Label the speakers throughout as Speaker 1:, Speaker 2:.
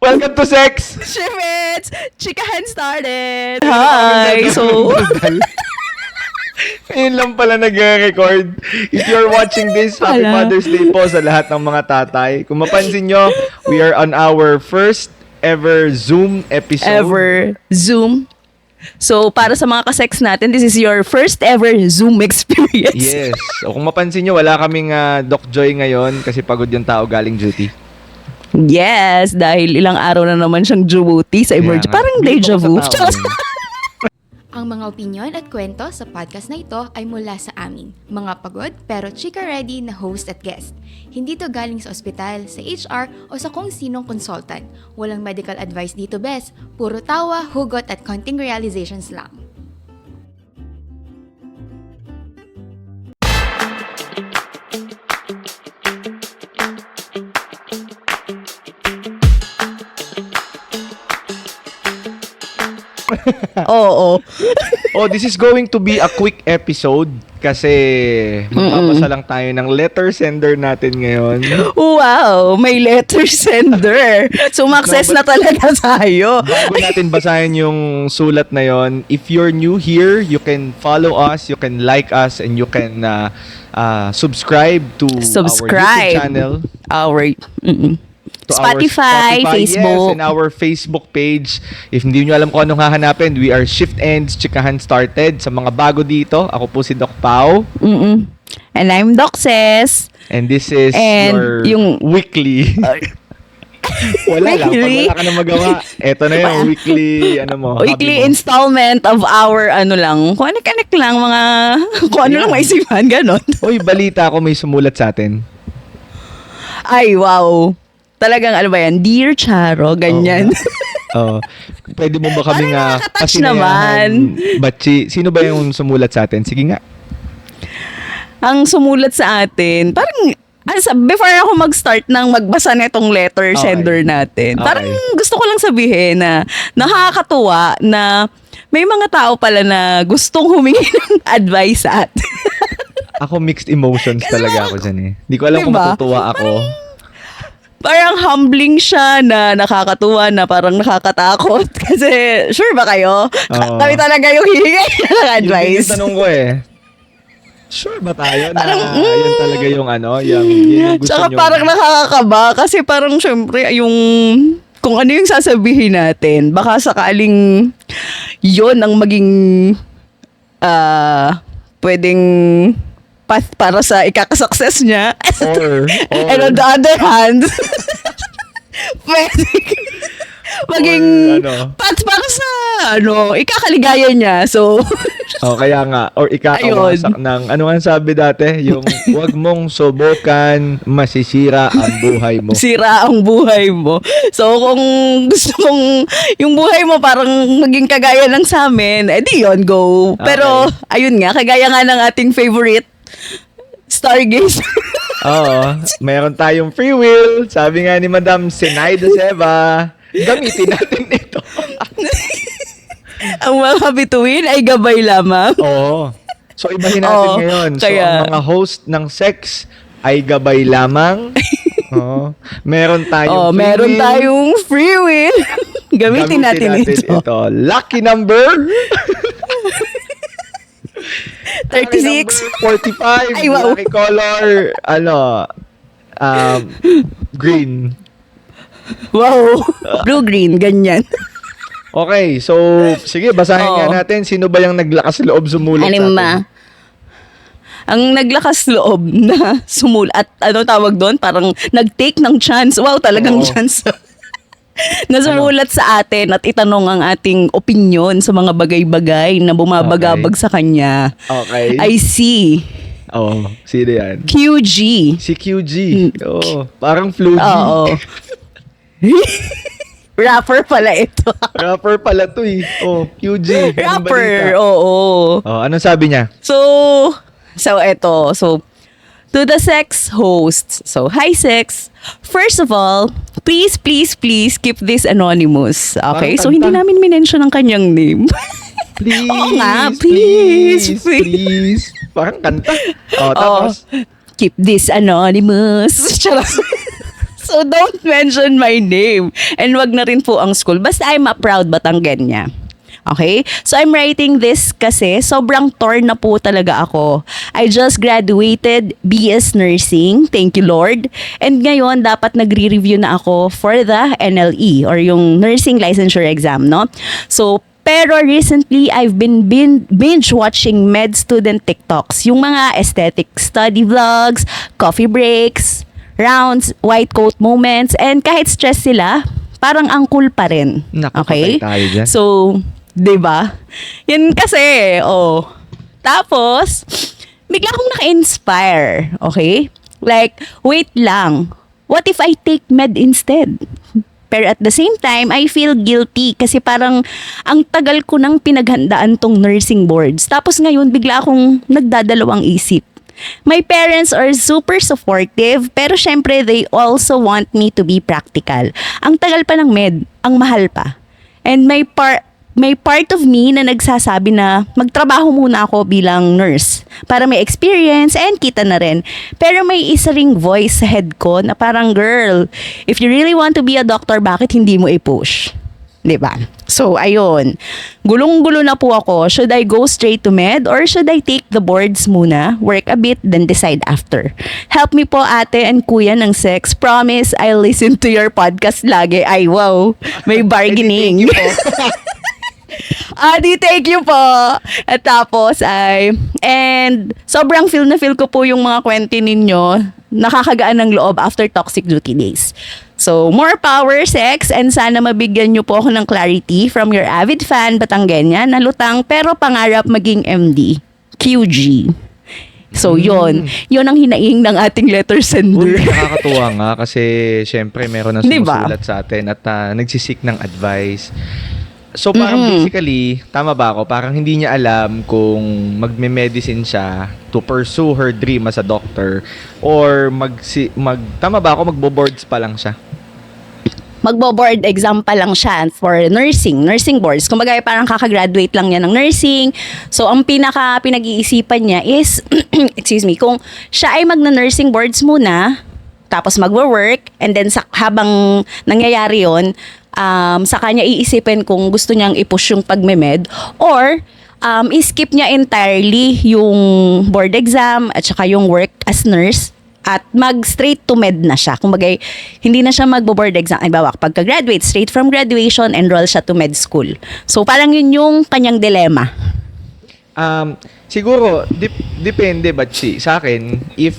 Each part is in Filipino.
Speaker 1: Welcome to Sex!
Speaker 2: Shivets! Chikahan started! Hi! So,
Speaker 1: Ngayon lang pala nag-record. If you're watching this, Happy
Speaker 2: Wala.
Speaker 1: Mother's Day po sa lahat ng mga tatay. Kung mapansin nyo, we are on our first ever Zoom episode.
Speaker 2: ever Zoom. So, para sa mga kasex natin, this is your first ever Zoom experience.
Speaker 1: Yes. O kung mapansin nyo, wala kaming Doc Joy ngayon kasi pagod yung tao galing duty.
Speaker 2: Yes, dahil ilang araw na naman siyang duty sa emergency.
Speaker 1: Kaya nga.
Speaker 2: Parang
Speaker 1: Bilib
Speaker 2: deja
Speaker 1: ako
Speaker 2: vu.
Speaker 1: sa tao ngayon.
Speaker 3: Ang mga opinyon at kwento sa podcast na ito ay mula sa amin, mga pagod pero chika ready na host at guest. Hindi to galing sa ospital, sa HR o sa kung sinong consultant. Walang medical advice dito, bes. Puro tawa, hugot at konting realizations lang.
Speaker 2: Oo.
Speaker 1: Oh, this is going to be a quick episode kasi magbabasa lang tayo ng letter sender natin ngayon.
Speaker 2: Wow, may letter sender. So, access na talaga tayo.
Speaker 1: Bago natin basahin yung sulat na yon, if you're new here, you can follow us, you can like us, and you can subscribe to our YouTube channel. To our
Speaker 2: Spotify, Facebook.
Speaker 1: Yes, and our Facebook page. If hindi nyo alam kung anong hahanapin, we are Shift Ends Chikahan Started. Sa mga bago dito, ako po si Doc Pao.
Speaker 2: And I'm Doxes.
Speaker 1: And this is
Speaker 2: And
Speaker 1: your
Speaker 2: yung-
Speaker 1: weekly. Wala lang. Pag
Speaker 2: Weekly?
Speaker 1: wala ka na magawa, eto na yung weekly,
Speaker 2: Weekly
Speaker 1: hobby mo.
Speaker 2: installment of our kung ano-kanak lang, mga, kung ano lang maisipan, ganon.
Speaker 1: Uy, balita ko may sumulat sa atin.
Speaker 2: Ay, wow. Talagang, ano ba yan? Dear Charo, ganyan.
Speaker 1: Oh. Pwede mo ba kaming
Speaker 2: Parang nakaka-touch
Speaker 1: pasinayahan? Bachi, sino ba yung sumulat sa atin? Sige nga.
Speaker 2: Ang sumulat sa atin, parang, before ako mag-start ng magbasa nitong letter
Speaker 1: Okay.
Speaker 2: sender natin,
Speaker 1: Okay.
Speaker 2: parang gusto ko lang sabihin na nakakatuwa na may mga tao pala na gustong humingi ng advice sa atin.
Speaker 1: Ako mixed emotions
Speaker 2: Kasi
Speaker 1: talaga ako dyan eh. Hindi ko alam kung
Speaker 2: Diba?
Speaker 1: matutuwa ako.
Speaker 2: Parang humbling siya na nakakatuwa na parang nakakatakot. Kasi, sure ba kayo?
Speaker 1: Oo.
Speaker 2: Kami talaga yung hihingi ng
Speaker 1: Yun
Speaker 2: advice.
Speaker 1: yung tanong ko eh. Sure ba tayo na
Speaker 2: Parang,
Speaker 1: yun talaga yung yung gusto
Speaker 2: Tsaka
Speaker 1: nyo?
Speaker 2: parang nakakakaba kasi parang syempre kung ano yung sasabihin natin, baka sakaling yon ang maging pwedeng path para sa ikakasuccess niya.
Speaker 1: Or
Speaker 2: And on the other hand, pwede maging
Speaker 1: Or
Speaker 2: path para sa ikakaligaya niya. So,
Speaker 1: kaya nga. Or ikakawasak ng, ano nga sabi dati? Yung, wag mong subukan, masisira ang buhay mo.
Speaker 2: sira ang buhay mo. So, kung gusto mong yung buhay mo parang maging kagaya ng sa amin, edi yun, go. Pero, ayun nga, kagaya nga ng ating favorite Stargazer.
Speaker 1: Oo. Meron tayong free will. Sabi nga ni Madam Zenaida Seba, gamitin natin ito.
Speaker 2: Ang mga bituin ay gabay lamang.
Speaker 1: Oo. So, ibahin natin
Speaker 2: Oo,
Speaker 1: ngayon. So,
Speaker 2: kaya-
Speaker 1: ang mga host ng sex ay gabay lamang. Oo. Meron tayong free
Speaker 2: Meron
Speaker 1: will.
Speaker 2: tayong free will. Gamitin natin ito.
Speaker 1: Lucky number
Speaker 2: 36.
Speaker 1: Lucky number 45.
Speaker 2: Ay, wow.
Speaker 1: Lucky color, green.
Speaker 2: Wow. Blue-green, ganyan.
Speaker 1: Okay, so, sige, basahin
Speaker 2: Oo.
Speaker 1: nga natin. Sino ba yung naglakas loob sumulat sa atin?
Speaker 2: Ang naglakas loob na sumulat, tawag doon? Parang nag-take ng chance. Wow, talagang
Speaker 1: Oo.
Speaker 2: chance. Na sumulat sa atin at itanong ang ating opinion sa mga bagay-bagay na bumabagabag sa kanya.
Speaker 1: Okay.
Speaker 2: I see.
Speaker 1: Oh, sino yan?
Speaker 2: QG.
Speaker 1: Si QG. Oh, parang Flugy.
Speaker 2: Oo. Rapper pala ito.
Speaker 1: Rapper pala to eh. Oh, QG. Anong
Speaker 2: Rapper,
Speaker 1: balita?
Speaker 2: oo.
Speaker 1: Oh, anong sabi niya?
Speaker 2: So eto. So, to the sex hosts. So, hi sex. First of all, please keep this anonymous. Okay?
Speaker 1: Parang
Speaker 2: So, hindi
Speaker 1: kanta.
Speaker 2: namin minention ang kanyang name.
Speaker 1: Please.
Speaker 2: Oo nga, please.
Speaker 1: Parang kanta. Oh, tapos.
Speaker 2: Keep this anonymous. Charot. So don't mention my name. And wag na rin po ang school. Basta I'm a proud Batanggenya. Okay? So I'm writing this kasi sobrang torn na po talaga ako. I just graduated BS Nursing. Thank you, Lord. And ngayon, dapat nagre-review na ako for the NLE or yung Nursing Licensure Exam, no? So, pero recently, I've been binge watching med student TikToks. Yung mga aesthetic study vlogs, coffee breaks, rounds, white coat moments, and kahit stress sila, parang ang cool pa rin.
Speaker 1: Naku,
Speaker 2: Okay?
Speaker 1: patay tayo dyan.
Speaker 2: So, 'di ba? Yan kasi, Tapos, bigla akong naka-inspire, okay? Like, wait lang. What if I take med instead? Pero at the same time, I feel guilty kasi parang ang tagal ko nang pinaghandaan tong nursing boards. Tapos ngayon, bigla akong nagdadalawang isip. My parents are super supportive, pero syempre they also want me to be practical. Ang tagal pa ng med, ang mahal pa. And may part of me na nagsasabi na magtrabaho muna ako bilang nurse para may experience and kita na rin. Pero may isa ring voice sa head ko na parang, girl, if you really want to be a doctor, bakit hindi mo i-push? Diba? So, ayun. Gulong-gulo na po ako. Should I go straight to med or should I take the boards muna, work a bit, then decide after? Help me po ate and kuya ng sex. Promise, I'll listen to your podcast lagi. Ay, wow. May bargaining. Adi, thank you po. At tapos and sobrang feel na feel ko po yung mga kwento ninyo. Nakakagaan ng loob after toxic duty days. So, more power, sex, and sana mabigyan nyo po ako ng clarity from your avid fan, Batanggenya, na lutang pero pangarap maging MD. QG. So, yun ang hinaing ng ating letter sender.
Speaker 1: Uy, nakakatuwa nga kasi syempre meron ng
Speaker 2: Diba?
Speaker 1: sumusulat sa atin at nagsisik ng advice. So parang basically, tama ba ako? Parang hindi niya alam kung magme-medicine siya to pursue her dream as a doctor or tama ba ako, magbo-boards pa lang siya?
Speaker 2: Magbo-board exam pa lang siya for nursing boards. Kumbaga parang kakagraduate lang niya ng nursing. So ang pinag-iisipan niya is, excuse me, kung siya ay magna-nursing boards muna, tapos magwo-work, and then habang nangyayari yon, sa kanya iisipin kung gusto niyang i-push yung pagme-med or i-skip niya entirely yung board exam at saka yung work as nurse at mag-straight to med na siya. Kumbaga, hindi na siya magbo-board exam. Ay, bawa, pagka-graduate, straight from graduation, enroll siya to med school. So, parang yun yung kanyang dilemma.
Speaker 1: Siguro, depende, Batsi. Sa akin, if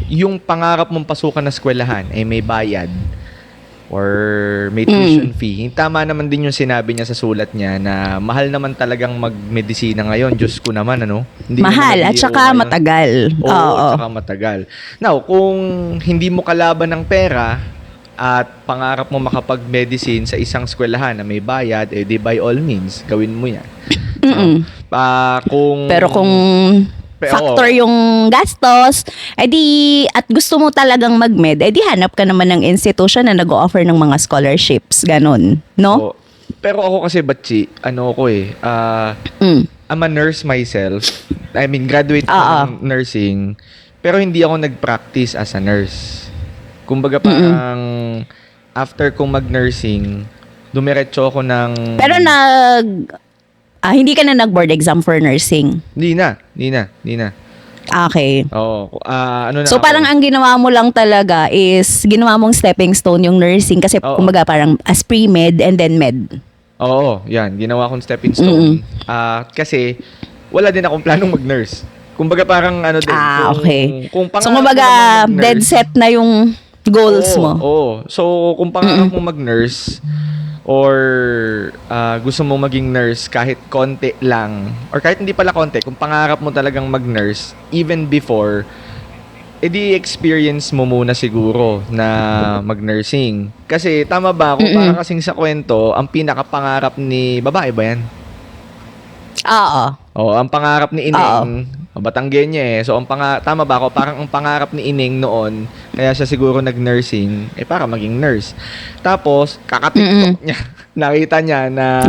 Speaker 1: yung pangarap mong pasukan na eskwelahan ay may bayad, or may tuition fee. Tama naman din yung sinabi niya sa sulat niya na mahal naman talagang magmedisina ngayon. Diyos ko naman, ano? Hindi
Speaker 2: mahal at saka matagal.
Speaker 1: Oo, at saka matagal. Now, kung hindi mo kalaban ng pera at pangarap mo makapag-medicine sa isang eskwelahan na may bayad, di by all means, gawin mo yan.
Speaker 2: Pero kung factor yung gastos, at gusto mo talagang mag-med, hanap ka naman ng institution na nag-o-offer ng mga scholarships, ganun, no?
Speaker 1: Pero ako kasi, Batsi, I'm a nurse myself. I mean, graduate ng nursing, pero hindi ako nag-practice as a nurse. Kumbaga parang, after kong mag-nursing, dumiretso ako ng...
Speaker 2: Pero hindi ka na nag-board exam for nursing?
Speaker 1: Hindi na.
Speaker 2: Okay.
Speaker 1: Oo.
Speaker 2: So parang ang ginawa mo lang talaga is ginawa mong stepping stone yung nursing kasi kumbaga parang as pre-med and then med.
Speaker 1: Oo, yan. Ginawa kong stepping stone. Kasi wala din akong planong mag-nurse. Kumbaga parang
Speaker 2: okay.
Speaker 1: Kung
Speaker 2: so kumbaga dead set na yung goals mo.
Speaker 1: Oo. So kung pangarap mo mag-nurse, or gusto mo maging nurse kahit konti lang or kahit hindi pala konti, kung pangarap mo talagang mag-nurse even before, edi experience mo muna siguro na mag-nursing. Kasi tama ba ako, para kasing sa kwento, ang pinakapangarap ni babae ba yan?
Speaker 2: Oo.
Speaker 1: Oo, ang pangarap ni Ineng, Batanggenya So, tama ba ako? Parang ang pangarap ni Ineng noon, kaya siya siguro nag-nursing, para maging nurse. Tapos, kaka-TikTok niya. Nakita niya na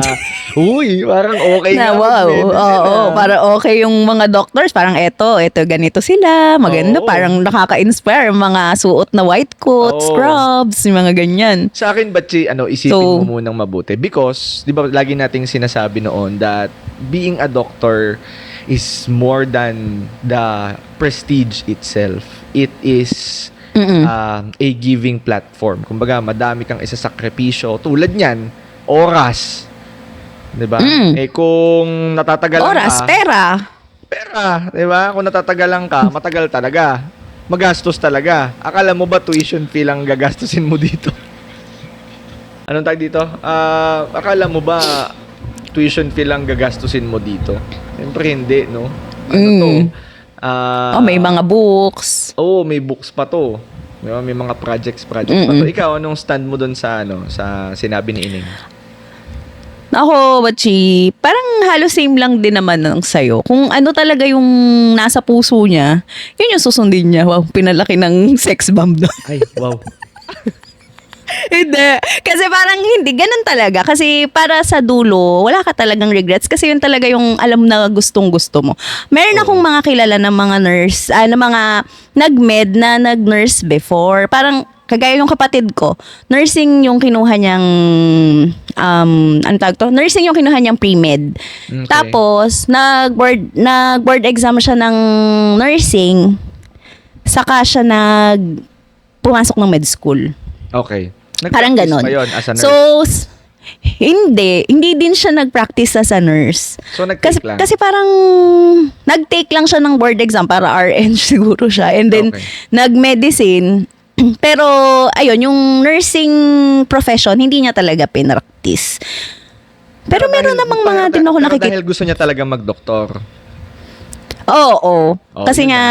Speaker 1: Uy, parang okay
Speaker 2: Na
Speaker 1: nga
Speaker 2: wow,
Speaker 1: mag-medicine,
Speaker 2: oo, para okay yung mga doctors, parang eto ganito sila, maganda,
Speaker 1: Oo.
Speaker 2: parang nakaka-inspire yung mga suot na white coat,
Speaker 1: Oo.
Speaker 2: scrubs, yung mga ganyan.
Speaker 1: Sa akin, Batchi, isipin
Speaker 2: So-
Speaker 1: mo munang mabuti. Because, di ba, lagi nating sinasabi noon that being a doctor is more than the prestige itself. It is a giving platform. Kumbaga, madami kang isasakripisyo. Tulad niyan, oras. Di ba? Kung natatagalan
Speaker 2: Oras,
Speaker 1: ka,
Speaker 2: pera.
Speaker 1: di ba? Kung natatagalan ka, matagal talaga. Magastos talaga. Akala mo ba tuition fee lang gagastusin mo dito? Anong tag dito? Akala mo ba tuition fee lang gagastusin mo dito? Siyempre hindi, no? Ano to?
Speaker 2: May mga books.
Speaker 1: May books pa to. Di ba? May mga projects pa to. Ikaw, anong stand mo doon sa sa sinabi ni Ining?
Speaker 2: Ako, Bachi, parang halos same lang din naman ng sa'yo. Kung ano talaga yung nasa puso niya, yun yung susundin niya. Wow, pinalaki ng sex bomb doon.
Speaker 1: Ay, wow.
Speaker 2: Hindi. Kasi parang hindi. Ganun talaga. Kasi para sa dulo, wala ka talagang regrets. Kasi yun talaga yung alam na gustong-gusto mo. Meron akong mga kilala ng mga nurse, na mga nag-med na nag-nurse before. Parang kagaya yung kapatid ko, nursing yung kinuha niyang, ano tawag to? Nursing yung kinuha niyang pre-med.
Speaker 1: Okay.
Speaker 2: Tapos, nag-board exam siya ng nursing. Saka siya pumasok ng med school.
Speaker 1: Okay.
Speaker 2: Parang
Speaker 1: Nag-practice
Speaker 2: ganon.
Speaker 1: pa yun as a nurse?
Speaker 2: So, hindi din siya nag-practice as a nurse.
Speaker 1: So, nag-take lang?
Speaker 2: Kasi parang nag-take lang siya ng board exam para RN siguro siya. And then,
Speaker 1: Okay.
Speaker 2: nag-medicine. Pero, ayun, yung nursing profession, hindi niya talaga pinractice. Pero meron namang mga din ako nakikita.
Speaker 1: Dahil gusto niya talaga mag-doktor.
Speaker 2: Oo. Kasi
Speaker 1: yun
Speaker 2: nga,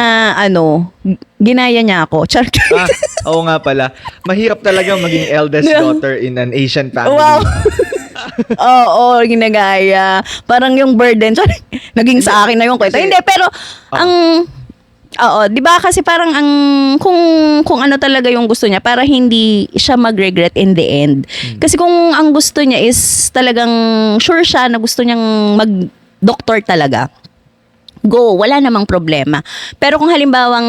Speaker 2: ginaya niya ako. Char.
Speaker 1: Oo nga pala. Mahirap talaga maging eldest daughter in an Asian family.
Speaker 2: Wow. Oo, ginagaya. Parang yung burden, sorry, naging sa akin na yung kwento.
Speaker 1: Kasi-
Speaker 2: Hindi, pero di ba kasi parang kung ano talaga yung gusto niya para hindi siya mag-regret in the end. Kasi kung ang gusto niya is talagang sure siya na gusto niyang mag-doktor talaga, go, wala namang problema. Pero kung halimbawang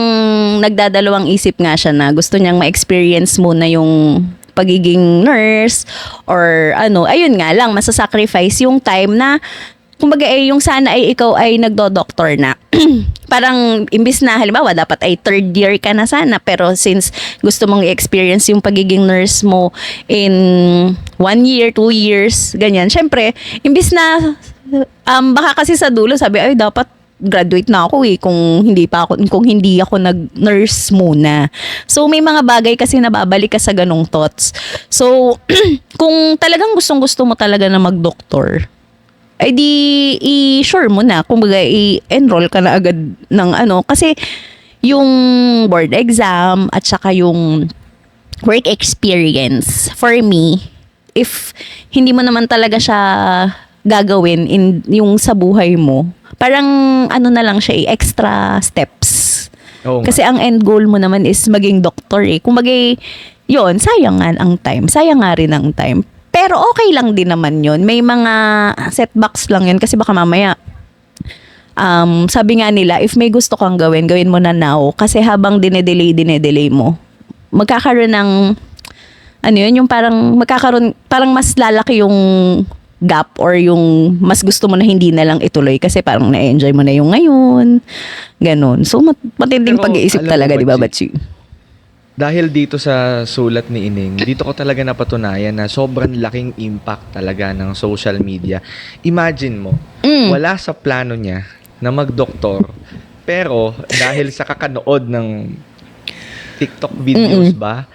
Speaker 2: nagdadalawang isip nga siya na gusto niyang ma-experience muna yung pagiging nurse or ayun nga lang, masasacrifice yung time na kumbaga yung sana ay ikaw ay nagdo-doktor na. Parang imbis na halimbawa dapat ay third year ka na sana, pero since gusto mong i-experience yung pagiging nurse mo in 1 year, 2 years, ganyan. Syempre, imbis na baka kasi sa dulo sabi ay dapat graduate na ako kung hindi ako nag-nurse muna. So may mga bagay kasi nababalik ka sa ganong thoughts. So kung talagang gustong-gusto mo talaga na mag-doktor, ay di i-sure mo na, kumbaga i-enroll ka na agad ng kasi yung board exam at saka yung work experience for me, if hindi mo naman talaga siya gagawin yung sa buhay mo, parang na lang siya extra steps.
Speaker 1: Oo nga.
Speaker 2: Kasi ang end goal mo naman is maging doctor Kumbaga yun, sayang nga ang time, sayang nga rin ang time. Pero okay lang din naman yun. May mga setbacks lang yun kasi baka mamaya sabi nga nila, if may gusto kang gawin mo na now. Kasi habang dinedelay mo, magkakaroon ng yung parang mas lalaki yung gap or yung mas gusto mo na hindi na lang ituloy kasi parang na-enjoy mo na yung ngayon. Ganon. So, matinding
Speaker 1: Pero,
Speaker 2: pag-iisip
Speaker 1: alam mo,
Speaker 2: talaga, di ba,
Speaker 1: Batsi?
Speaker 2: Batsi?
Speaker 1: Dahil dito sa sulat ni Ining, dito ko talaga napatunayan na sobrang laking impact talaga ng social media. Imagine mo, wala sa plano niya na mag-doktor, pero dahil sa kakanood ng TikTok videos ba,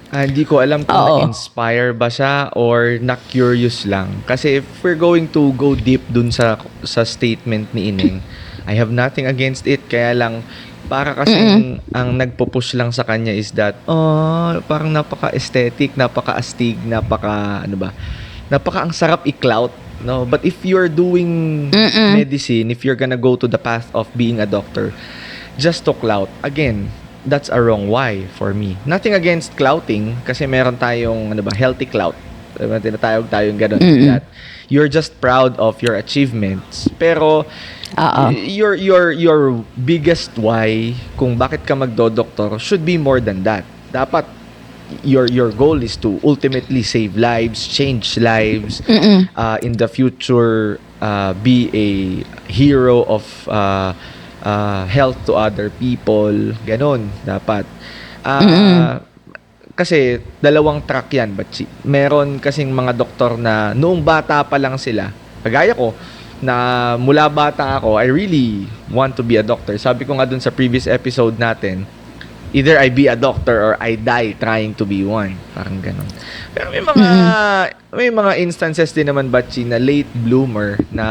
Speaker 1: hindi ko alam kung na-inspire ba siya or na-curious lang. Kasi if we're going to go deep dun sa statement ni Ining, I have nothing against it. Kaya lang, para kasi ang nagpo-push lang sa kanya is that, parang napaka-aesthetic, napaka-astig, napaka ang sarap i-clout. No? But if you're doing medicine, if you're gonna go to the path of being a doctor, just to clout, again, that's a wrong why for me. Nothing against clouting kasi meron tayong healthy clout. Diba, tinatawag tayong ganun.
Speaker 2: Mm-mm.
Speaker 1: That you're just proud of your achievements. Pero, your biggest why kung bakit ka magdodoktor should be more than that. Dapat, your goal is to ultimately save lives, change lives, in the future, be a hero of health to other people. Ganon, dapat. Kasi dalawang track yan, Batchi. Meron kasing mga doktor na noong bata pa lang sila, kagaya ko, na mula bata ako, I really want to be a doctor. Sabi ko nga dun sa previous episode natin, either I be a doctor or I die trying to be one. Parang ganon. Pero may mga instances din naman, Batchi, na late bloomer na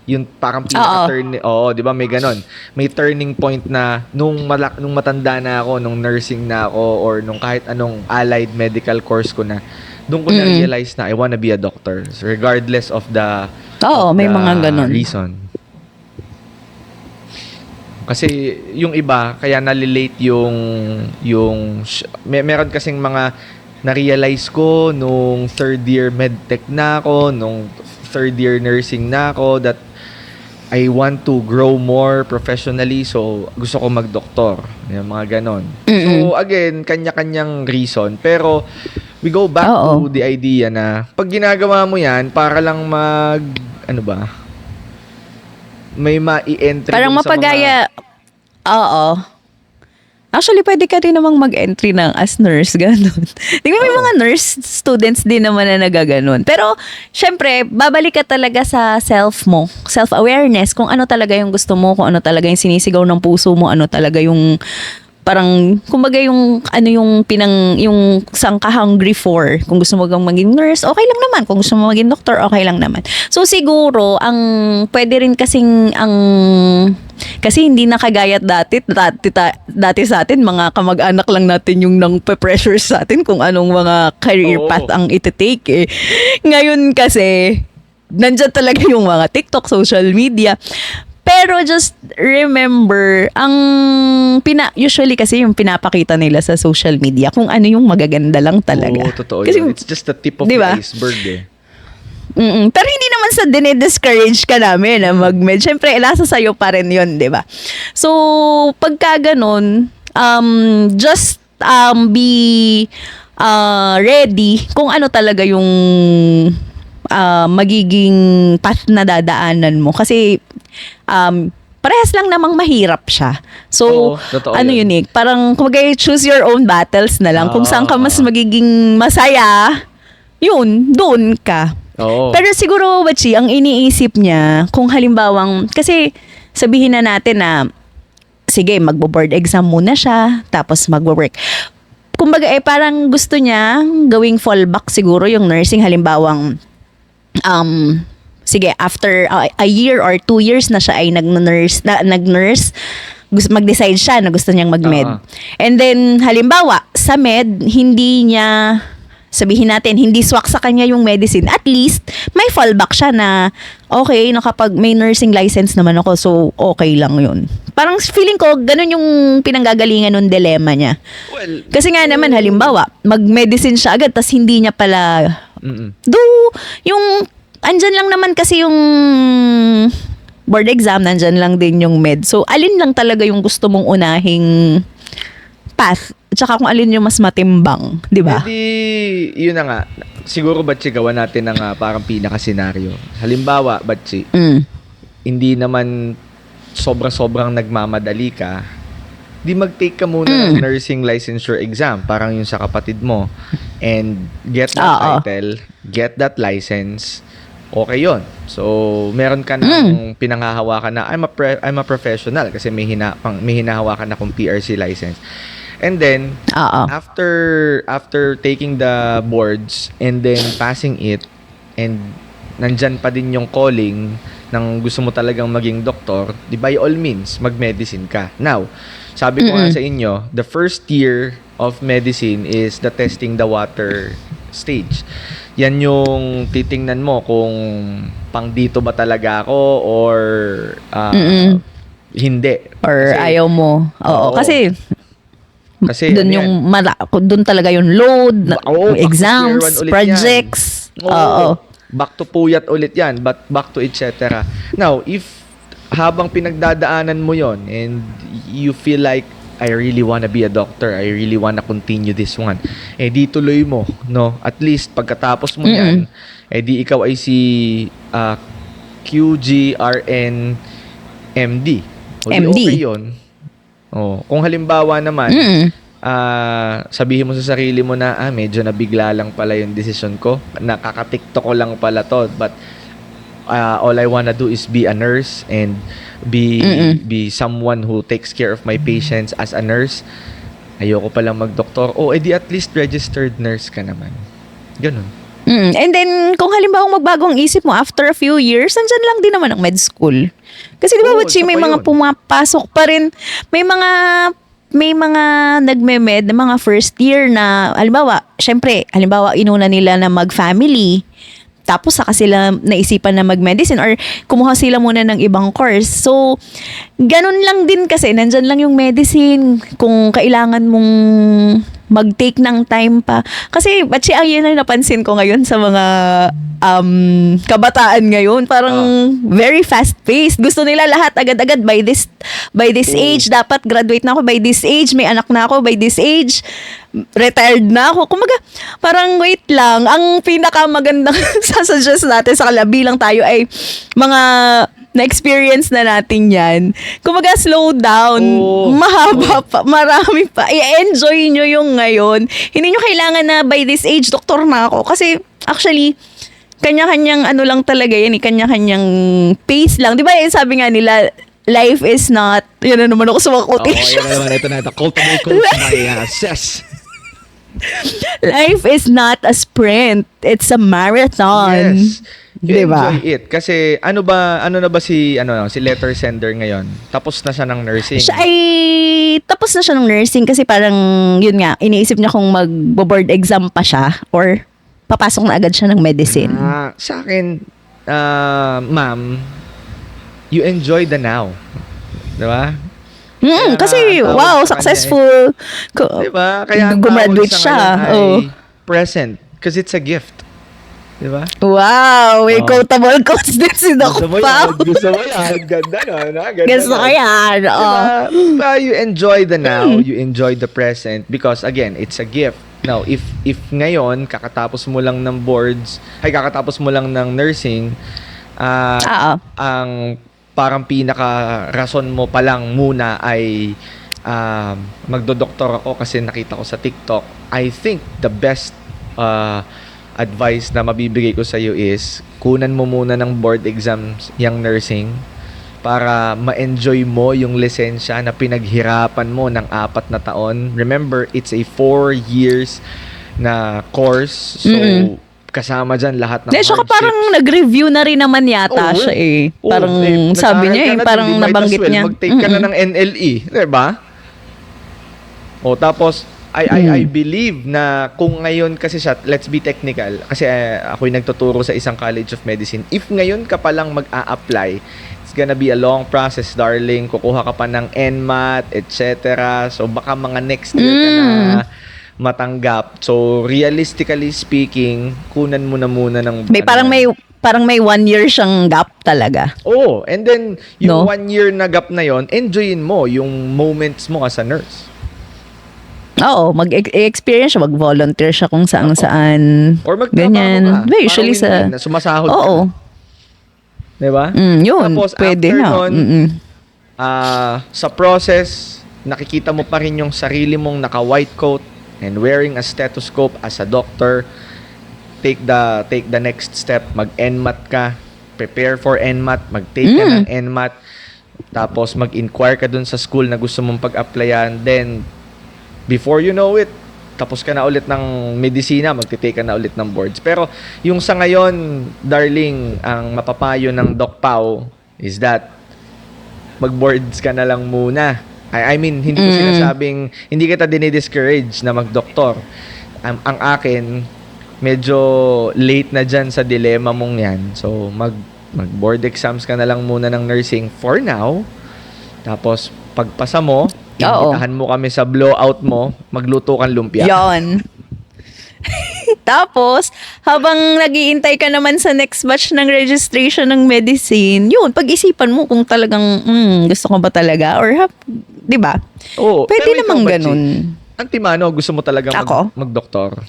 Speaker 1: yung parang pinaka-turn, di ba may ganon. May turning point na nung matanda na ako, nung nursing na ako, or nung kahit anong allied medical course ko na, doon ko na-realize na I wanna be a doctor. So, regardless of the
Speaker 2: may mga ganon
Speaker 1: reason. Kasi yung iba, kaya nalilate meron kasing mga na-realize ko nung third year medtech na ako, nung third year nursing na ako, that I want to grow more professionally, so gusto ko mag-doktor. Yung mga ganon. So again, kanya-kanyang reason. Pero we go back to the idea na pag ginagawa mo yan, para lang may ma-i-entry
Speaker 2: parang mapagaya. Actually, pwede ka rin namang mag-entry ng as nurse, gano'n. Di ba may mga nurse students din naman na nagaganon. Pero, syempre, babalik ka talaga sa self mo. Self-awareness, kung ano talaga yung gusto mo, kung ano talaga yung sinisigaw ng puso mo, ano talaga yung parang, kumbaga yung yung saan ka hungry for. Kung gusto mo maging nurse, okay lang naman. Kung gusto mo maging doctor, okay lang naman. So, siguro, pwede rin kasi hindi nakagayat dati sa atin, mga kamag-anak lang natin yung nang pressure sa atin kung anong mga career path ang iti-take eh. Ngayon kasi, nandyan talaga yung mga TikTok, social media. Pero just remember, usually kasi yung pinapakita nila sa social media, kung ano yung magaganda lang talaga.
Speaker 1: Oo, totoo
Speaker 2: kasi,
Speaker 1: yun. It's just the tip of
Speaker 2: diba?
Speaker 1: the iceberg eh.
Speaker 2: Pero hindi naman sa dinidiscourage ka namin na mag-med. Siyempre, ilasa sa'yo pa rin yun, di ba? So, pagka ganun, just be ready kung ano talaga yung magiging path na dadaanan mo. Kasi, parehas lang namang mahirap siya. So, yun eh, parang choose your own battles na lang. Kung saan ka mas magiging masaya, yun, doon ka. Pero siguro, Bachi, ang iniisip niya, kung halimbawang, kasi sabihin na natin na, sige, magbo-board exam muna siya, tapos magwo-work. Kumbaga, parang gusto niya gawing fallback siguro yung nursing, halimbawang, sige, after a year or 2 years na siya ay nag-nurse, mag-decide siya na gusto niyang mag-med. And then, halimbawa, sa med, hindi niya, sabihin natin, hindi swak sa kanya yung medicine, at least, may fallback siya na, okay, nakapag may nursing license naman ako, so okay lang yun. Parang feeling ko, ganun yung pinanggagalingan ng dilemma niya. Well, kasi nga naman, halimbawa, mag-medicine siya agad, tas hindi niya pala, andyan lang naman kasi yung board exam, nandyan lang din yung med. So, alin lang talaga yung gusto mong unahing path? Tsaka kung alin yung mas matimbang, di ba?
Speaker 1: Hindi, yun na nga. Siguro, Batchi, gawa natin ng parang pinaka-senaryo. Halimbawa, Batchi, hindi naman sobrang nagmamadali ka, di mag-take ka muna ng nursing licensure exam, parang yung sa kapatid mo, and get that title, get that license, okay yun. So, meron ka ng pinanghahawakan na I'm a professional kasi may hinahawakan akong PRC license. And then, after taking the boards and then passing it, and nandyan pa din yung calling ng gusto mo talagang maging doktor, di by all means, mag-medicine ka. Now, sabi ko nga sa inyo, the first year of medicine is the testing the water stage. Yan yung titingnan mo kung pang dito ba talaga ako or hindi.
Speaker 2: Or kasi, ayaw mo. Oo. Kasi,
Speaker 1: Kasi
Speaker 2: Doon yung doon talaga yung load, exams, projects. Oo.
Speaker 1: Back to puyat ulit yan, but back to etc. Now, if habang pinagdadaanan mo yon and you feel like, I really wanna be a doctor, I really wanna continue this one, di tuloy mo, no? At least, pagkatapos mo yan, di ikaw ay si QGRN MD.
Speaker 2: MD.
Speaker 1: Okay yun. Kung halimbawa naman, sabihin mo sa sarili mo na, medyo nabigla lang pala yung decision ko, nakaka-TikTok ko lang pala to, but all I wanna do is be a nurse and be someone who takes care of my patients as a nurse. Ayoko palang mag-doktor. Edi at least registered nurse ka naman. Ganun.
Speaker 2: And then, kung halimbawa magbagong isip mo, after a few years, nandyan lang din naman ang med school. Kasi di ba, Butchie, may mga pumapasok pa rin. May mga nagme-med na mga first year na, halimbawa, inuna nila na mag-family. Tapos saka sila naisipan na mag-medicine or kumuha sila muna ng ibang course. So, ganun lang din kasi, nandyan lang yung medicine. Kung kailangan mong mag-take ng time pa. Kasi, Butchie, yun ang napansin ko ngayon sa mga kabataan ngayon. Parang very fast-paced. Gusto nila lahat agad-agad by this age. Dapat graduate na ako by this age. May anak na ako by this age. Retired na ako. Kumaga, parang wait lang. Ang pinakamagandang sasuggest natin sa kalabilang tayo ay mga na-experience na natin yan. Kumaga, slow down. Mahaba pa. Marami pa. I-enjoy nyo yung ngayon. Hindi nyo kailangan na by this age, doktor na ako. Kasi, actually, kanya-kanyang ano lang talaga yan. Kanya-kanyang pace lang. Di ba, sabi nga nila, life is not, yan na naman ako sa mga quotation.
Speaker 1: Yan na naman. Ito na. Cultivate quotes by Ses.
Speaker 2: Life is not a sprint. It's a marathon.
Speaker 1: Yes.
Speaker 2: Diba?
Speaker 1: Enjoy it. Kasi ano na ba si letter sender ngayon? Tapos na siya ng nursing.
Speaker 2: Siya ay tapos na siya ng nursing kasi parang yun nga, iniisip niya kung mag-board exam pa siya or papasok na agad siya ng medicine.
Speaker 1: Sa akin, ma'am, you enjoy the now. Diba?
Speaker 2: Kasi wow, successful.
Speaker 1: Diba? Kaya
Speaker 2: gumraduate siya.
Speaker 1: Present. Because it's a gift. Diba?
Speaker 2: Wow, may quotable quotes din si Doc Pao.
Speaker 1: Gusto mo yan. Ganda no?
Speaker 2: Gusto ko yan.
Speaker 1: Diba? You enjoy the now. You enjoy the present. Because again, it's a gift. Now, if ngayon, kakatapos mo lang ng kakatapos mo lang ng nursing, ang parang pinaka-rason mo pa lang muna ay magdodoktor ako kasi nakita ko sa TikTok. I think the best advice na mabibigay ko sa iyo is kunan mo muna ng board exams yung nursing para ma-enjoy mo yung lisensya na pinaghirapan mo ng 4 na taon. Remember, it's a 4 years na course. So, kasama dyan lahat ng hardships.
Speaker 2: Saka parang nag-review na rin naman yata siya eh. Parang sabi niya parang nabanggit niya.
Speaker 1: Mag-take ka na ng NLE. Diba? Tapos, I believe na kung ngayon kasi siya, let's be technical, kasi ako'y nagtuturo sa isang college of medicine. If ngayon ka pa lang mag-a-apply, it's gonna be a long process, darling. Kukuha ka pa ng NMAT, etc. So, baka mga next year ka na matanggap. So, realistically speaking, kunan mo na muna ng...
Speaker 2: Parang may 1 year siyang gap talaga.
Speaker 1: And then, yung 1 year na gap na yon, enjoyin mo yung moments mo as a nurse.
Speaker 2: Oo, mag-experience siya, mag-volunteer siya kung saan-saan.
Speaker 1: Or magtrabaho ka.
Speaker 2: Usually sa...
Speaker 1: Sumasahod
Speaker 2: ka.
Speaker 1: Diba?
Speaker 2: Yun,
Speaker 1: tapos,
Speaker 2: pwede
Speaker 1: after
Speaker 2: na.
Speaker 1: nun, sa process, nakikita mo pa rin yung sarili mong naka-white coat and wearing a stethoscope as a doctor. Take the next step. Mag-NMAT ka. Prepare for NMAT. Mag-take ka ng NMAT. Tapos, mag-inquire ka dun sa school na gusto mong pag-applyan. Then, before you know it, tapos ka na ulit ng medisina, magtitake ka na ulit ng boards. Pero yung sa ngayon, darling, ang mapapayo ng Doc Pao is that mag-boards ka na lang muna. I mean, hindi ko sinasabing, hindi kita dinidiscourage na mag-doktor. Ang akin, medyo late na dyan sa dilemma mong yan. So, mag-board exams ka na lang muna ng nursing for now. Tapos, pagpasa mo, Imbitahan mo kami sa blowout mo, magluto kang lumpia.
Speaker 2: Yon. Tapos, habang nag-iintay ka naman sa next batch ng registration ng medicine, yun, pag-isipan mo kung talagang gusto ko ba talaga or di ba?
Speaker 1: Oo.
Speaker 2: Pwede
Speaker 1: Pero
Speaker 2: namang
Speaker 1: ikaw,
Speaker 2: ganun.
Speaker 1: Antimano, gusto mo talaga
Speaker 2: Ako?
Speaker 1: magdoktor?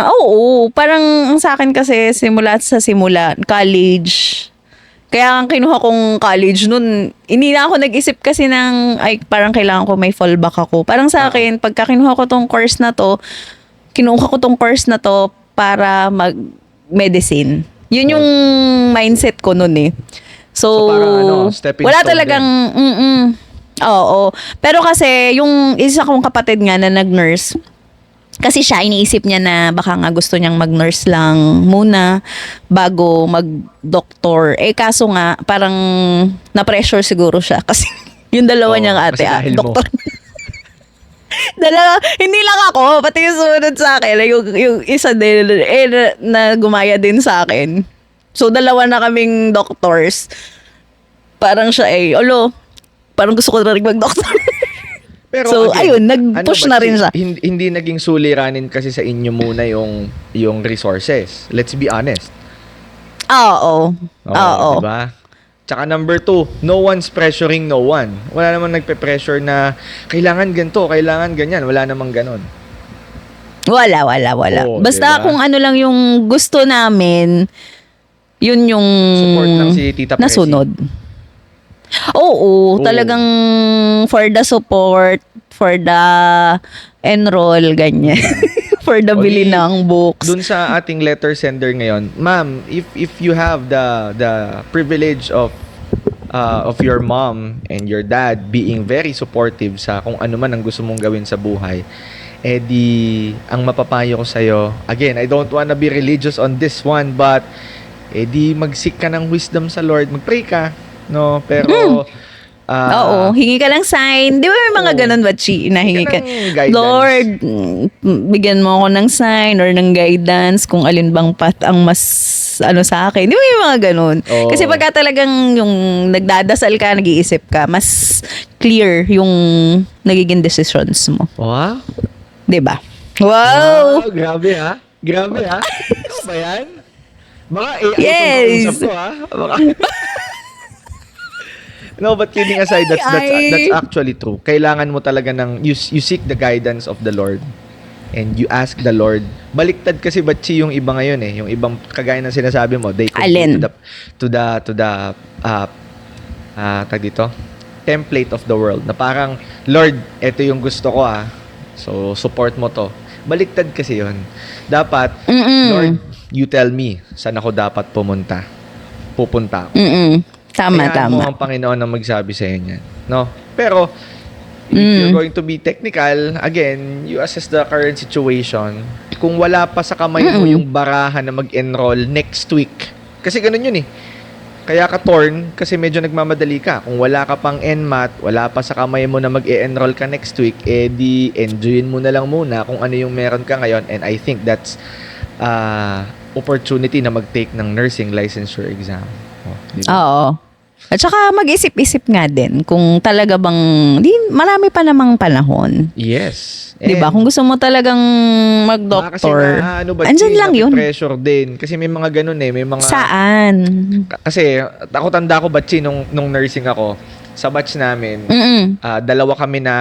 Speaker 2: Oo. Parang sa akin kasi simula, college. Kaya ang kinuha kong college nun, hindi na ako nag-isip kasi parang kailangan ko may fallback ako. Parang sa akin, pagka kinuha ko tong course na to para mag-medicine. Yun yung mindset ko nun eh. So
Speaker 1: parang stepping
Speaker 2: wala
Speaker 1: stone
Speaker 2: talagang, oo. Pero kasi, yung isa kong kapatid nga na nag-nurse, kasi siya, iniisip niya na baka nga gusto niyang mag-nurse lang muna bago mag-doktor. Kaso nga, parang na-pressure siguro siya. Kasi yung dalawa niyang ate,
Speaker 1: kasi dahil mo.
Speaker 2: doktor. Dalawa, hindi lang ako, pati yung sumunod sa akin, yung isa din, na gumaya din sa akin. So, dalawa na kaming doctors. Parang siya parang gusto ko na rin mag-doktor.
Speaker 1: Pero
Speaker 2: so, ayun, nag-push na rin siya.
Speaker 1: Hindi naging suliranin kasi sa inyo muna yung resources. Let's be honest.
Speaker 2: Oo.
Speaker 1: Diba? Tsaka number 2, no one's pressuring no one. Wala namang nagpe-pressure na kailangan ganito, kailangan ganyan. Wala namang ganon.
Speaker 2: Wala. Basta
Speaker 1: diba?
Speaker 2: kung ano lang yung gusto namin, yun yung
Speaker 1: Support lang si Tita Presi.
Speaker 2: nasunod. Oo, talagang for the support, for the enroll, ganyan. For the bili ng books.
Speaker 1: Dun sa ating letter sender ngayon, ma'am, if you have the privilege of your mom and your dad being very supportive sa kung ano man ang gusto mong gawin sa buhay, ang mapapayo ko sa'yo, again, I don't wanna be religious on this one, but mag-seek ka ng wisdom sa Lord, mag-pray ka, no? Pero
Speaker 2: oo, hingi ka lang sign. Di ba may mga ganun ba, Chi? Nahingi ka.
Speaker 1: Guidance.
Speaker 2: Lord, bigyan mo ako ng sign or ng guidance kung alin bang path ang mas sa akin. Di ba may mga ganun?
Speaker 1: Oo.
Speaker 2: Kasi pagka talagang yung nagdadasal ka, nag-iisip ka, mas clear yung nagiging decisions mo.
Speaker 1: Wow.
Speaker 2: Di ba? Wow!
Speaker 1: Grabe ha. Ito ba yan? Baka AI
Speaker 2: Yes.
Speaker 1: itong kausap ko ha. Baka... No, but kidding aside, that's actually true. Kailangan mo talaga you seek the guidance of the Lord and you ask the Lord. Baliktad kasi batsi yung iba ngayon eh. Yung ibang kagaya ng sinasabi mo, they
Speaker 2: Alin?
Speaker 1: to the tag dito, template of the world na parang, Lord, ito yung gusto ko so support mo to. Baliktad kasi yun. Dapat, Lord, you tell me saan ako dapat pupunta ako.
Speaker 2: Tama.
Speaker 1: mo ang Panginoon na magsabi sa inyo yan. No? Pero, if you're going to be technical, again, you assess the current situation. Kung wala pa sa kamay mo yung barahan na mag-enroll next week. Kasi ganun yun eh. Kaya ka torn kasi medyo nagmamadali ka. Kung wala ka pang NMAT, wala pa sa kamay mo na mag-e-enroll ka next week, di enjoyin mo na lang muna kung ano yung meron ka ngayon. And I think that's opportunity na mag-take ng nursing licensure exam. Diba?
Speaker 2: Oo. At saka mag-isip-isip nga din kung talaga bang marami pa namang panahon.
Speaker 1: Yes.
Speaker 2: 'Di ba? Kung gusto mo talagang mag-doctor, andyan lang 'yun.
Speaker 1: Pressure din kasi may mga ganun may mga
Speaker 2: Saan?
Speaker 1: Kasi ako tanda ko batchi nung nursing ako sa batch namin. Dalawa kami na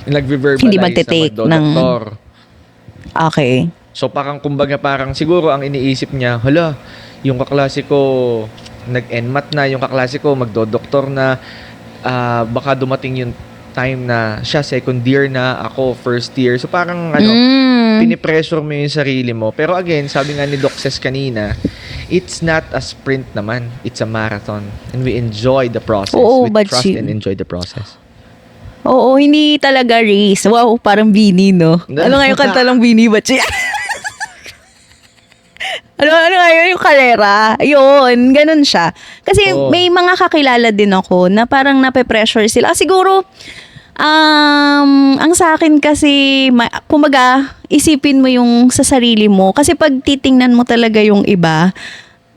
Speaker 1: nagve-verbalize
Speaker 2: hindi magte-take
Speaker 1: ng
Speaker 2: Okay.
Speaker 1: So parang siguro ang iniisip niya, hala, yung kaklase ko nag-NMAT na, yung kaklase ko magdodoktor na, baka dumating yung time na siya second year na, ako first year. So parang pinipressure mo yung sarili mo. Pero again, sabi nga ni Doc Ses kanina, it's not a sprint naman. It's a marathon. And we enjoy the process. We trust and enjoy the process.
Speaker 2: Oo, hindi talaga race. Wow, parang Bini, no? Ano nga yung kanta ng Bini, Bachi? Ano nga yung karera? Yun, ganun siya. Kasi may mga kakilala din ako na parang nape-pressure sila. Siguro, ang sa akin kasi, kumaga, isipin mo yung sa sarili mo. Kasi pag titingnan mo talaga yung iba,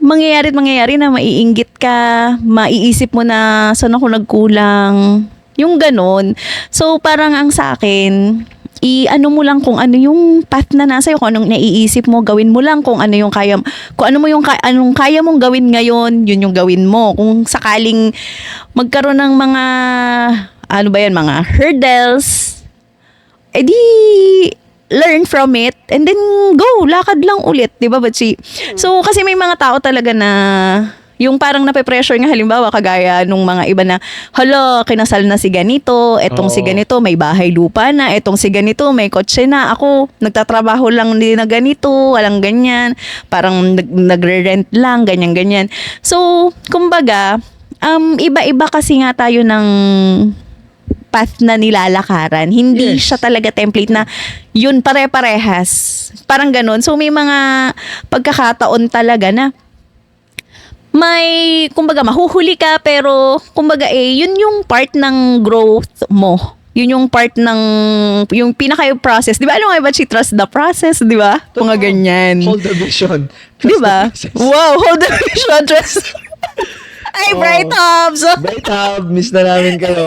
Speaker 2: mangyayari na maiinggit ka, maiisip mo na saan ako nagkulang, yung ganon. So parang ang sa akin, i-ano mo lang kung ano yung path na nasa iyo, kung anong naiisip mo, gawin mo lang kung ano yung kaya, kung ano mo yung anong kaya mong gawin ngayon, yun yung gawin mo. Kung sakaling magkaroon ng mga ano ba yan, mga hurdles, edi learn from it and then go, lakad lang ulit, 'di ba, Batsi? So kasi may mga tao talaga na yung parang nape-pressure nga, halimbawa kagaya nung mga iba na, hala, kinasal na si ganito, etong si ganito may bahay lupa na, etong si ganito may kotse na, ako nagtatrabaho lang din na ganito, walang ganyan, parang nagre-rent lang, ganyan. So kumbaga, iba-iba kasi nga tayo ng path na nilalakaran. Hindi siya talaga template na yun pare-parehas. Parang ganun. So may mga pagkakataon talaga na may, kumbaga, mahuhuli ka pero kumbaga yun yung part ng growth mo. Yun yung part ng, yung pinaka-process. Di ba? Ano nga ba, trust the process, di ba? Mga ganyan.
Speaker 1: Hold the vision.
Speaker 2: Di ba? Wow, hold the vision, trust. Ay, Bright Hubs!
Speaker 1: Bright Hub, miss na namin kayo.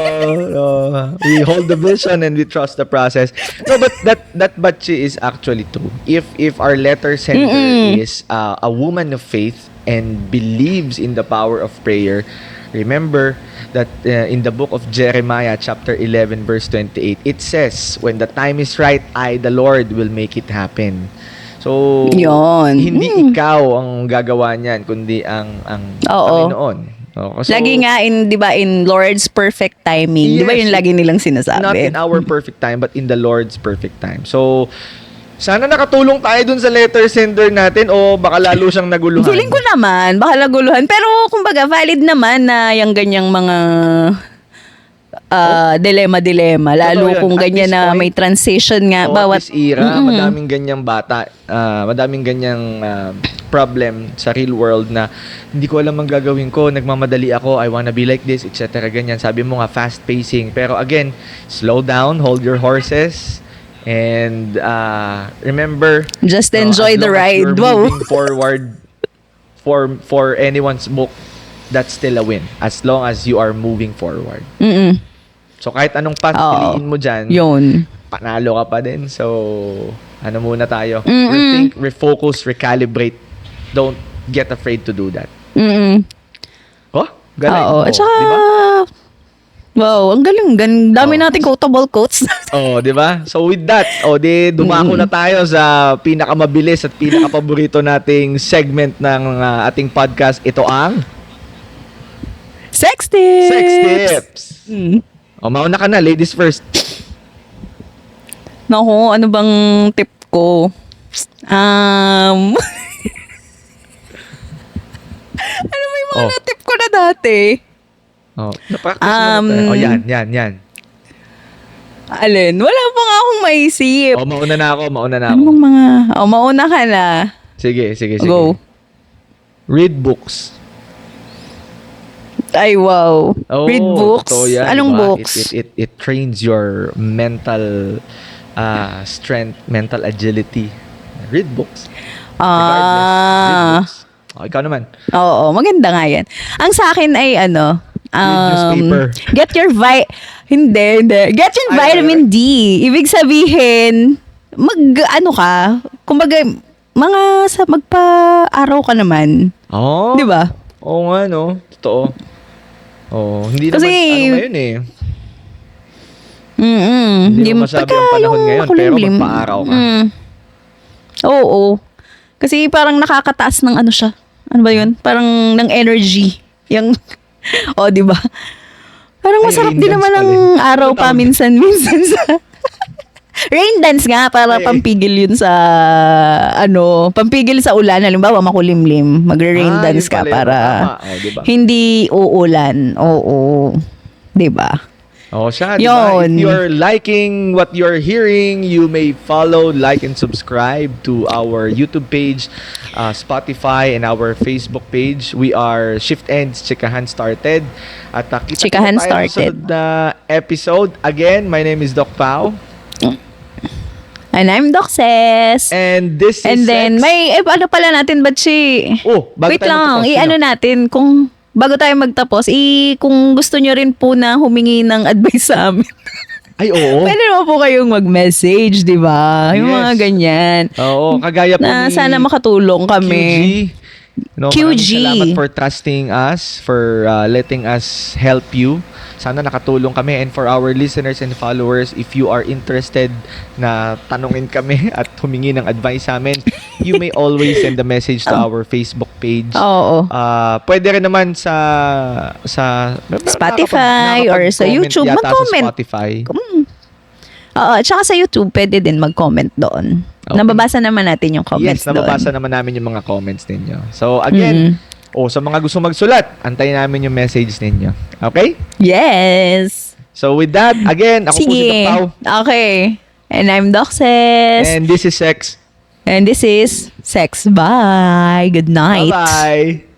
Speaker 1: We hold the vision and we trust the process. No, but that Batchi is actually true. If our letter sender is a woman of faith and believes in the power of prayer, remember that in the book of Jeremiah chapter 11 verse 28, it says, when the time is right, I, the Lord, will make it happen. So,
Speaker 2: yun.
Speaker 1: Hindi ikaw ang gagawa niyan, kundi ang Panginoon. So,
Speaker 2: lagi nga di ba, in Lord's perfect timing. Yes, di ba yun lagi nilang sinasabi?
Speaker 1: Not in our perfect time, but in the Lord's perfect time. So, sana nakatulong tayo dun sa letter sender natin o baka lalo siyang naguluhan.
Speaker 2: Feeling ko naman, baka naguluhan. Pero kumbaga, valid naman na yung ganyang mga dilema. Lalo kung ganyan na may transition nga. Bawat
Speaker 1: this era, madaming ganyang bata, madaming ganyang problem sa real world na hindi ko alam ang gagawin ko, nagmamadali ako, I wanna be like this, etc. Ganyan. Sabi mo nga, fast pacing. Pero again, slow down, hold your horses, and remember,
Speaker 2: just enjoy the ride.
Speaker 1: Wow. Moving forward for anyone's book, that's still a win as long as you are moving forward. So kahit anong path piliin mo dyan,
Speaker 2: yun,
Speaker 1: panalo ka pa din. So ano muna tayo, rethink, refocus, recalibrate. Don't get afraid to do that. Oh, galing.
Speaker 2: At saka, diba? Wow, ang galing. Dami nating quotable quotes.
Speaker 1: Di ba? So with that, dumako na tayo sa pinakamabilis at pinakapaborito nating segment ng ating podcast. Ito ang
Speaker 2: Sex Tips!
Speaker 1: Sex Tips! Mauna ka na, ladies first.
Speaker 2: Naku, ano bang tip ko? Ano ba yung mga tip ko na dati?
Speaker 1: Napractice mo na tayo. Yan.
Speaker 2: Alin? Wala pa nga akong maisip.
Speaker 1: Mauna na ako.
Speaker 2: Anong mga... mauna ka na.
Speaker 1: Sige.
Speaker 2: Go.
Speaker 1: Read books.
Speaker 2: Ay, wow. Read books?
Speaker 1: Yan,
Speaker 2: anong
Speaker 1: diba?
Speaker 2: books?
Speaker 1: It trains your mental strength, mental agility. Read books. Read books. Ikaw naman.
Speaker 2: Oo, maganda nga yan. Ang sa akin ay
Speaker 1: read newspaper.
Speaker 2: Get your Get your vitamin D. Ibig sabihin, kumbaga, magpa-araw ka naman. Di ba?
Speaker 1: Oo nga, no? Totoo. Hindi
Speaker 2: kasi,
Speaker 1: naman, ngayon eh. Hindi mo masabi ang panahon ngayon, pero magpa-araw ka.
Speaker 2: Oo. Kasi parang nakakataas ng siya. Ano ba yun? Parang ng energy. Yung, di ba? Parang masarap din naman ang araw pa minsan-minsan sa... Rain dance nga, para pampigil yun sa, pampigil sa ulan. Halimbawa, makulimlim. Magre-rain dance ka para
Speaker 1: diba?
Speaker 2: hindi uulan. Oo. Diba?
Speaker 1: Siya, diba? If you're liking what you're hearing, you may follow, like, and subscribe to our YouTube page, Spotify, and our Facebook page. We are Shift Ends, Chikahan Started. At kita
Speaker 2: Chikahan
Speaker 1: tayo sa sunod na episode. Again, my name is Doc Pao.
Speaker 2: And I'm Doxes.
Speaker 1: And this is
Speaker 2: And then,
Speaker 1: Sex.
Speaker 2: may, ano pala natin, Batchi?
Speaker 1: Oh, bago
Speaker 2: Wait
Speaker 1: tayo
Speaker 2: lang,
Speaker 1: magtapos,
Speaker 2: i-ano natin, kung, bago tayo magtapos, kung gusto nyo rin po na humingi ng advice sa amin.
Speaker 1: Ay, oo.
Speaker 2: Pwede naman po kayong mag-message, di ba? Yung
Speaker 1: Yes.
Speaker 2: mga ganyan.
Speaker 1: Oo, kagaya po
Speaker 2: Na
Speaker 1: ni
Speaker 2: sana makatulong kami.
Speaker 1: QG. No,
Speaker 2: QG.
Speaker 1: maraming salamat for trusting us, for letting us help you. Sana nakatulong kami. And for our listeners and followers, if you are interested na tanungin kami at humingi ng advice sa amin, you may always send a message to our Facebook page.
Speaker 2: Oo.
Speaker 1: Pwede rin naman sa
Speaker 2: Spotify or sa
Speaker 1: nakakapag-comment
Speaker 2: YouTube.
Speaker 1: yata
Speaker 2: Mag-comment.
Speaker 1: Sa Spotify.
Speaker 2: Oo, tsaka sa YouTube, pwede din mag-comment doon.
Speaker 1: Okay.
Speaker 2: Nababasa naman natin yung comments
Speaker 1: Yes, nababasa
Speaker 2: doon.
Speaker 1: naman namin yung mga comments ninyo. So, again, sa mga gusto magsulat, antayin namin yung message ninyo. Okay?
Speaker 2: Yes.
Speaker 1: So, with that, again, ako po si Doc Pao.
Speaker 2: Okay. And I'm Doxes.
Speaker 1: And this is Sex.
Speaker 2: And this is Sex. Bye. Good night.
Speaker 1: Bye-bye.